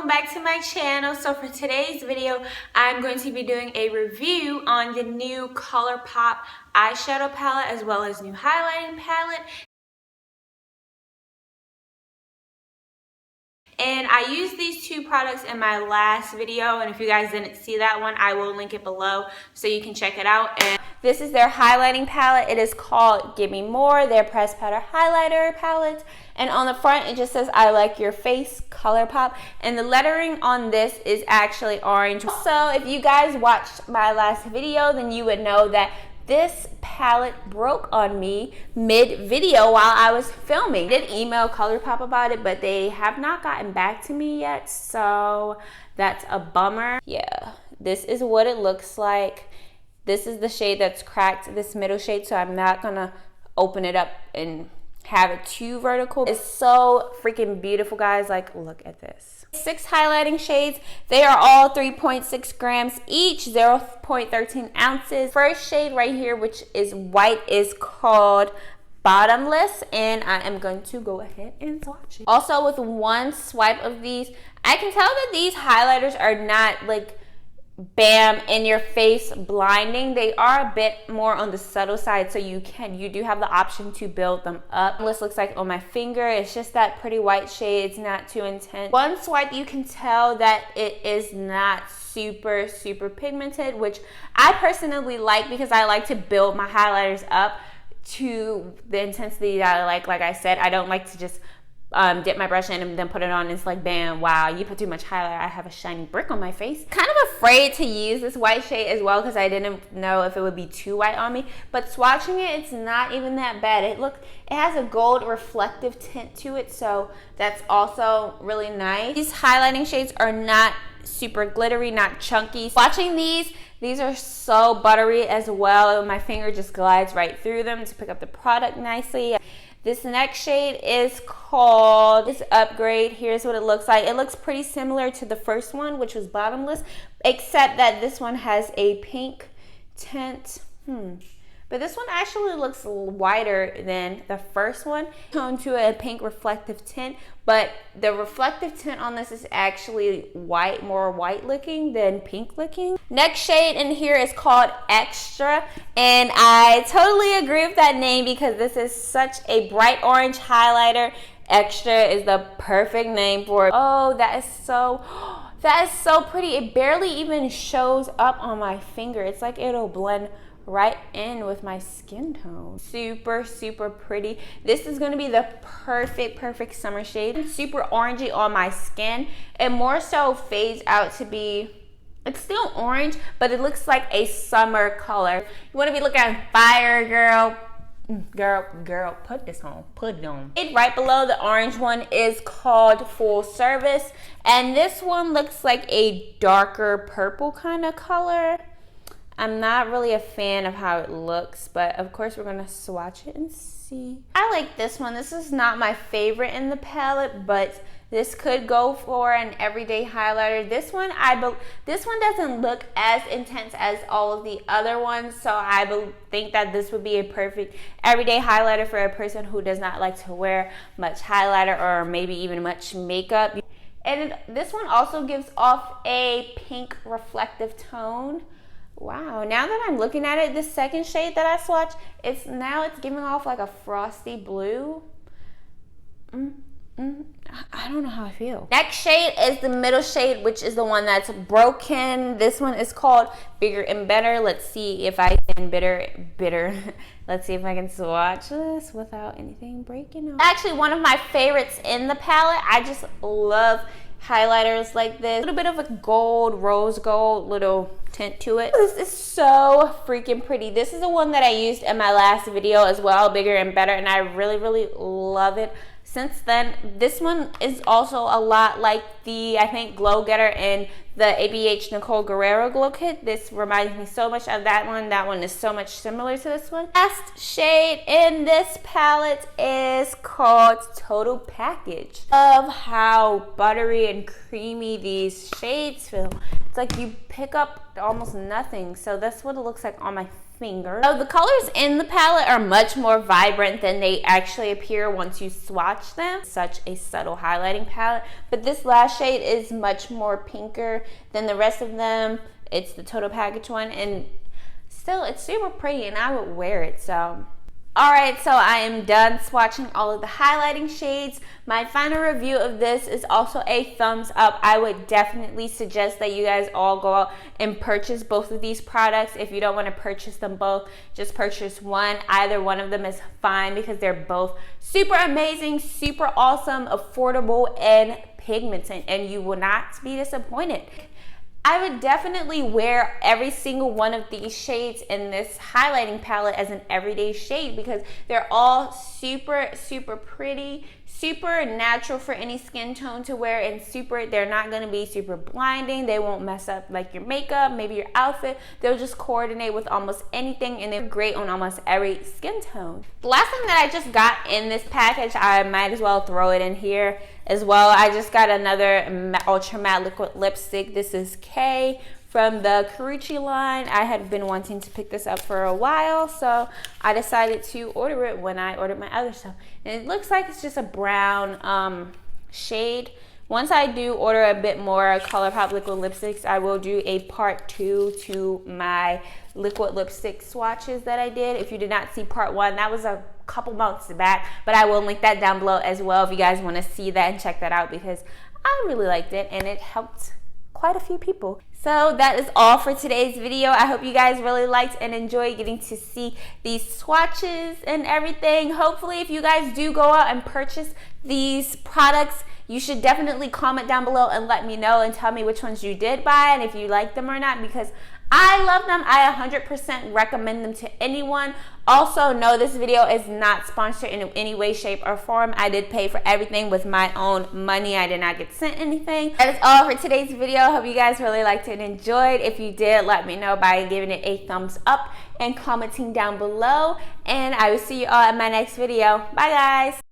back to my channel. So for today's video, I'm going to be doing a review on the new Colourpop eyeshadow palette as well as new highlighting palette. And I used these two products in my last video, and if you guys didn't see that one, I will link it below so you can check it out. And this is their highlighting palette. It is called Gimme More, their pressed powder highlighter palette. And on the front, it just says, I like your face, Colourpop. And the lettering on this is actually orange. So if you guys watched my last video, then you would know that this palette broke on me mid-video while I was filming. I did email Colourpop about it, but they have not gotten back to me yet, so that's a bummer. Yeah, this is what it looks like. This is the shade that's cracked, this middle shade, so I'm not gonna open it up and have it too vertical. It's so freaking beautiful, guys. Like, look at this. 6 highlighting shades. They are all 3.6 grams each, 0.13 ounces. First shade right here, which is white, is called Bottomless, and I am going to go ahead and swatch it. Also, with one swipe of these, I can tell that these highlighters are not like bam in your face blinding. They are a bit more on the subtle side, so you do have the option to build them up. This looks like on my finger. It's just that pretty white shade. It's not too intense. One swipe, you can tell that it is not super pigmented, which I personally like because I like to build my highlighters up to the intensity that I like. Like I said, I don't like to just dip my brush in and then put it on. It's like, bam, wow, you put too much highlighter, I have a shiny brick on my face. Kind of afraid to use this white shade as well because I didn't know if it would be too white on me, but swatching it, it's not even that bad. It has a gold reflective tint to it, so that's also really nice. These highlighting shades are not super glittery, not chunky. Swatching these are so buttery as well. My finger just glides right through them to pick up the product nicely. This next shade is called Upgrade. Here's what it looks like. It looks pretty similar to the first one, which was Bottomless, except that this one has a pink tint. But this one actually looks whiter than the first one. Tone to a pink reflective tint, but the reflective tint on this is actually white, more white looking than pink looking. Next shade in here is called Extra, and I totally agree with that name because this is such a bright orange highlighter. Extra is the perfect name for it. Oh, that is so pretty. It barely even shows up on my finger. It's like it'll blend right in with my skin tone. Super pretty. This is going to be the perfect summer shade. It's super orangey on my skin. It more so fades out to be, it's still orange, but it looks like a summer color. You want to be looking fire, girl, put this on, put it on. Right below the orange one is called Full Service, and this one looks like a darker purple kind of color. I'm not really a fan of how it looks, but of course we're gonna swatch it and see. I like this one. This is not my favorite in the palette, but this could go for an everyday highlighter. This one doesn't look as intense as all of the other ones, so I think that this would be a perfect everyday highlighter for a person who does not like to wear much highlighter or maybe even much makeup. And this one also gives off a pink reflective tone. Wow, now that I'm looking at it, the second shade that I swatched, it's giving off like a frosty blue. I don't know how I feel. Next shade is the middle shade, which is the one that's broken. This one is called Bigger and Better. Let's see if I can Let's see if I can swatch this without anything breaking off. Actually, one of my favorites in the palette. I just love highlighters like this. A little bit of a gold, rose gold little tint to it. This is so freaking pretty. This is the one that I used in my last video as well, Bigger and Better, and I really love it. Since then, this one is also a lot like the, I think, Glow Getter in the ABH Nicole Guerrero Glow Kit. This reminds me so much of that one. That one is so much similar to this one. Last shade in this palette is called Total Package. Love how buttery and creamy these shades feel. It's like you pick up almost nothing. So that's what it looks like on my finger. So the colors in the palette are much more vibrant than they actually appear once you swatch them. Such a subtle highlighting palette, but this last shade is much more pinker than the rest of them. It's the total package one, and still it's super pretty, and I would wear it. So alright, so I am done swatching all of the highlighting shades. My final review of this is also a thumbs up. I would definitely suggest that you guys all go out and purchase both of these products. If you don't want to purchase them both, just purchase one. Either one of them is fine because they're both super amazing, super awesome, affordable, and pigmented, and you will not be disappointed. I would definitely wear every single one of these shades in this highlighting palette as an everyday shade because they're all super, super pretty, super natural for any skin tone to wear, and they're not going to be super blinding. They won't mess up like your makeup, maybe your outfit. They'll just coordinate with almost anything, and they're great on almost every skin tone. The last thing that I just got in this package, I might as well throw it in here as well. I just got another Ultra Matte Liquid Lipstick. This is K from the Carucci line. I had been wanting to pick this up for a while, so I decided to order it when I ordered my other stuff. And it looks like it's just a brown shade. Once I do order a bit more Colourpop liquid lipsticks, I will do a part 2 to my liquid lipstick swatches that I did. If you did not see part 1, that was a couple months back, but I will link that down below as well if you guys want to see that and check that out because I really liked it and it helped quite a few people. So that is all for today's video. I hope you guys really liked and enjoyed getting to see these swatches and everything. Hopefully, if you guys do go out and purchase these products, you should definitely comment down below and let me know and tell me which ones you did buy and if you like them or not, because I love them. I 100% recommend them to anyone. Also, no, this video is not sponsored in any way, shape, or form. I did pay for everything with my own money. I did not get sent anything. That is all for today's video. Hope you guys really liked it and enjoyed. If you did, let me know by giving it a thumbs up and commenting down below. And I will see you all in my next video. Bye, guys.